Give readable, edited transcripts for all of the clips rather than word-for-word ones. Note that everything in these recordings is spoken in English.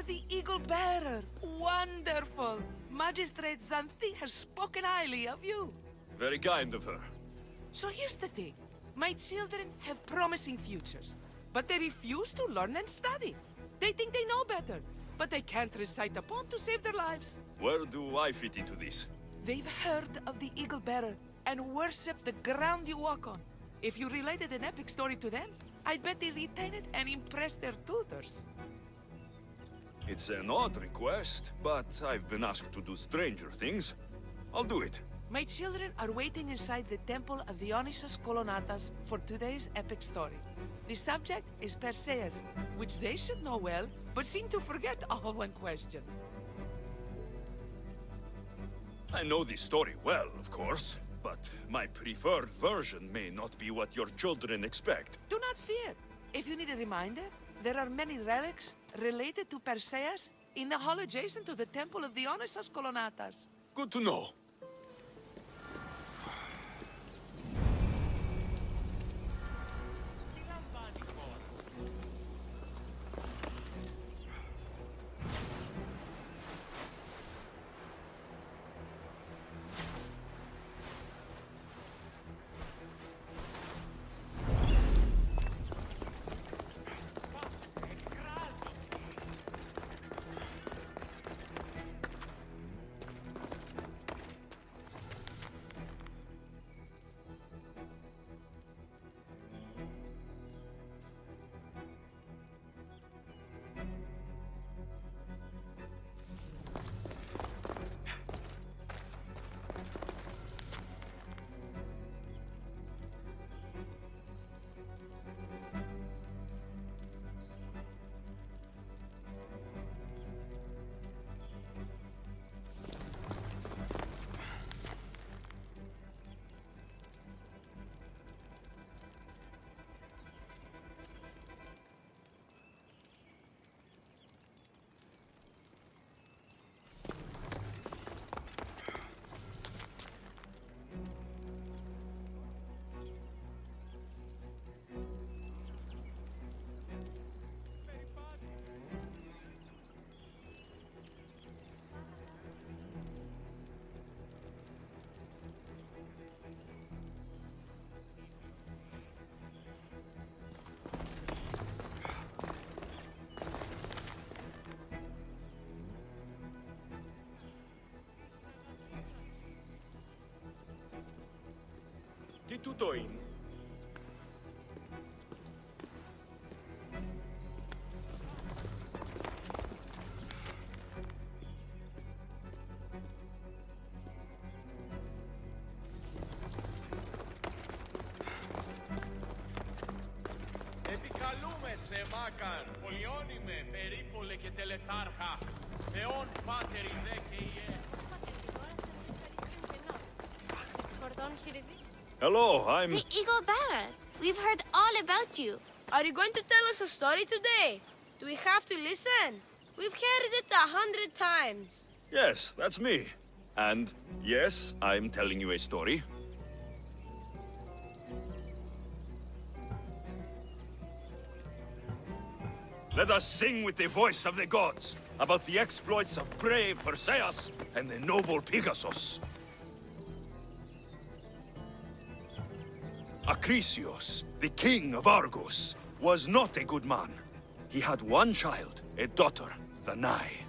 the Eagle Bearer. Wonderful. Magistrate Xanthi has spoken highly of you. Very kind of her. So here's the thing. My children have promising futures, but they refuse to learn and study. They think they know better, but they can't recite a poem to save their lives. Where do I fit into this? They've heard of the Eagle Bearer and worship the ground you walk on. If you related an epic story to them, I bet they retain it and impress their tutors. It's an odd request, but I've been asked to do stranger things. I'll do it. My children are waiting inside the temple of the Dionysus Kolonatas for today's epic story. The subject is Perseus, which they should know well, but seem to forget all when questioned. I know this story well, of course, but my preferred version may not be what your children expect. Do not fear. If you need a reminder, there are many relics related to Perseus in the hall adjacent to the temple of the Dionysus Kolonatas. Good to know. Τι τούτο είναι? Επικαλούμε σε Μάκαν, πολιώνυμε, περίπολε και τελετάρχα, Θεόν Πάτερ ιδέ και Ιε. Hello, I'm... The Eagle Bearer. We've heard all about you. Are you going to tell us a story today? Do we have to listen? We've heard it 100 times. Yes, that's me. And yes, I'm telling you a story. Let us sing with the voice of the gods about the exploits of brave Perseus and the noble Pegasus. Acrisius, the king of Argos, was not a good man. He had one child, a daughter, Danae.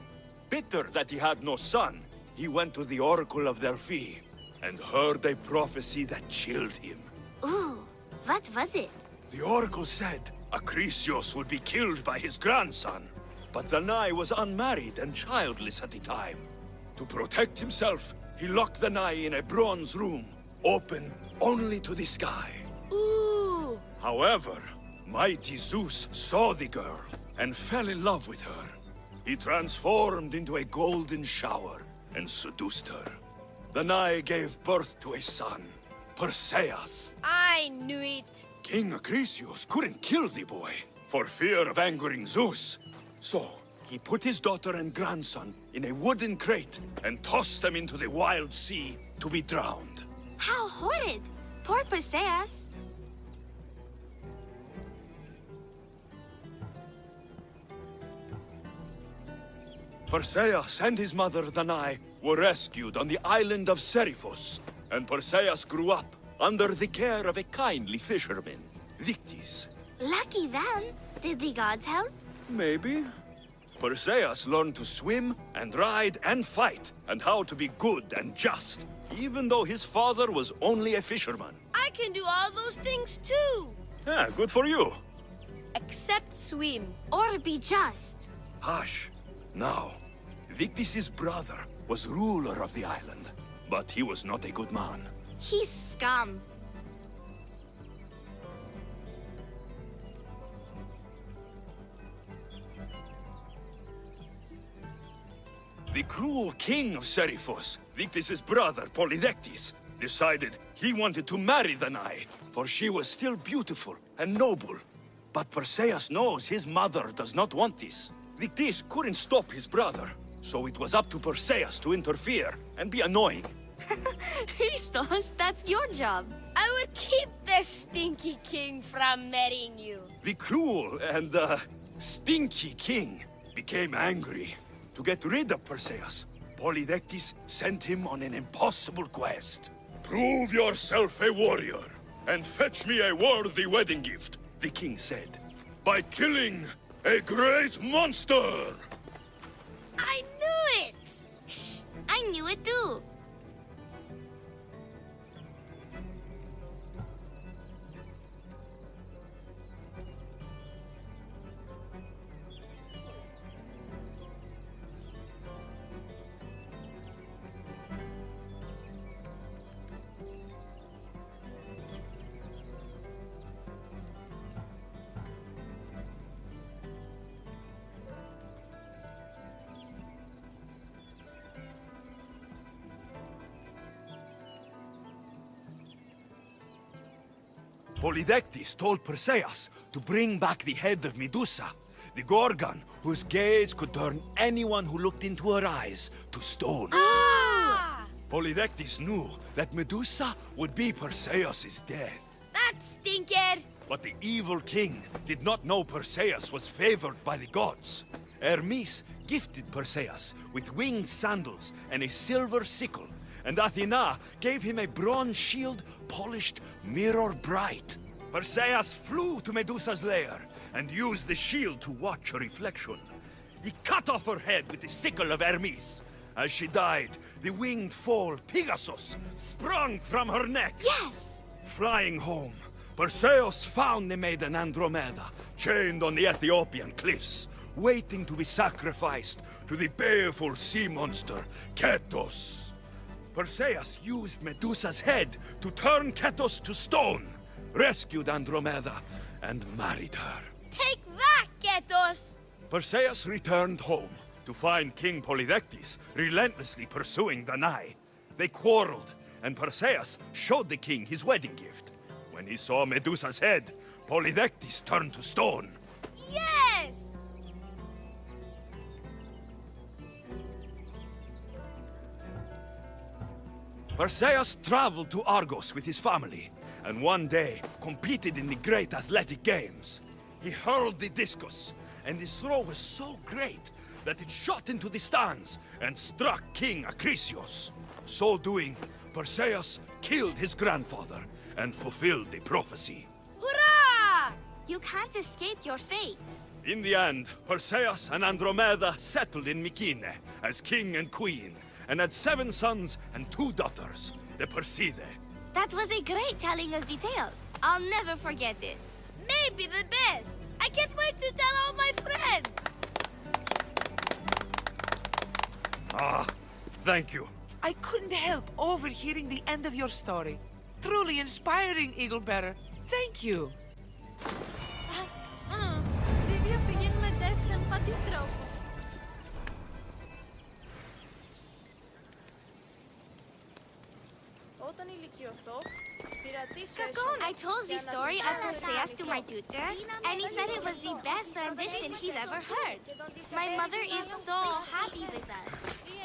Bitter that he had no son, he went to the oracle of Delphi and heard a prophecy that chilled him. Ooh, what was it? The oracle said Acrisius would be killed by his grandson. But Danae was unmarried and childless at the time. To protect himself, he locked Danae in a bronze room, open only to the sky. Ooh! However, mighty Zeus saw the girl and fell in love with her. He transformed into a golden shower and seduced her. Danae gave birth to a son, Perseus. I knew it. King Acrisius couldn't kill the boy for fear of angering Zeus. So, he put his daughter and grandson in a wooden crate and tossed them into the wild sea to be drowned. How horrid! Poor Perseus. Perseus and his mother Danae were rescued on the island of Seriphos, and Perseus grew up under the care of a kindly fisherman, Victis. Lucky them. Did the gods help? Maybe. Perseus learned to swim and ride and fight, and how to be good and just, even though his father was only a fisherman. I can do all those things too. Yeah, good for you. Except swim. Or be just. Hush. Now, Victis' brother was ruler of the island, but he was not a good man. He's scum. The cruel king of Seriphos, Victis' brother Polydectes, decided he wanted to marry Danae, for she was still beautiful and noble. But Perseus knows his mother does not want this. Victis couldn't stop his brother, so it was up to Perseus to interfere and be annoying. Christos, that's your job. I would keep this stinky king from marrying you. The cruel and, stinky king became angry. To get rid of Perseus, Polydectes sent him on an impossible quest. Prove yourself a warrior, and fetch me a worthy wedding gift, the king said, by killing a great monster! I knew it! Shh, I knew it too. Polydectes told Perseus to bring back the head of Medusa, the Gorgon whose gaze could turn anyone who looked into her eyes to stone. Polydectes knew that Medusa would be Perseus' death. That stinker! But the evil king did not know Perseus was favored by the gods. Hermes gifted Perseus with winged sandals and a silver sickle, and Athena gave him a bronze shield polished mirror bright. Perseus flew to Medusa's lair and used the shield to watch her reflection. He cut off her head with the sickle of Hermes. As she died, the winged foal Pegasus sprung from her neck. Yes! Flying home, Perseus found the maiden Andromeda chained on the Ethiopian cliffs, waiting to be sacrificed to the baleful sea monster Ketos. Perseus used Medusa's head to turn Ketos to stone, rescued Andromeda, and married her. Take that, Ketos! Perseus returned home to find King Polydectes relentlessly pursuing Danae. They quarreled, and Perseus showed the king his wedding gift. When he saw Medusa's head, Polydectes turned to stone. Yes! Perseus traveled to Argos with his family, and one day competed in the great athletic games. He hurled the discus, and his throw was so great that it shot into the stands and struck King Acrisius. So doing, Perseus killed his grandfather and fulfilled the prophecy. Hurrah! You can't escape your fate. In the end, Perseus and Andromeda settled in Mycenae as king and queen, and had 7 sons and 2 daughters, the Perseidae. That was a great telling of the tale. I'll never forget it. Maybe the best. I can't wait to tell all my friends. Ah, thank you. I couldn't help overhearing the end of your story. Truly inspiring, Eagle Bearer. Thank you. I told the story of Perseus to my tutor, and he said it was the best rendition he's ever heard. My mother is so happy with us.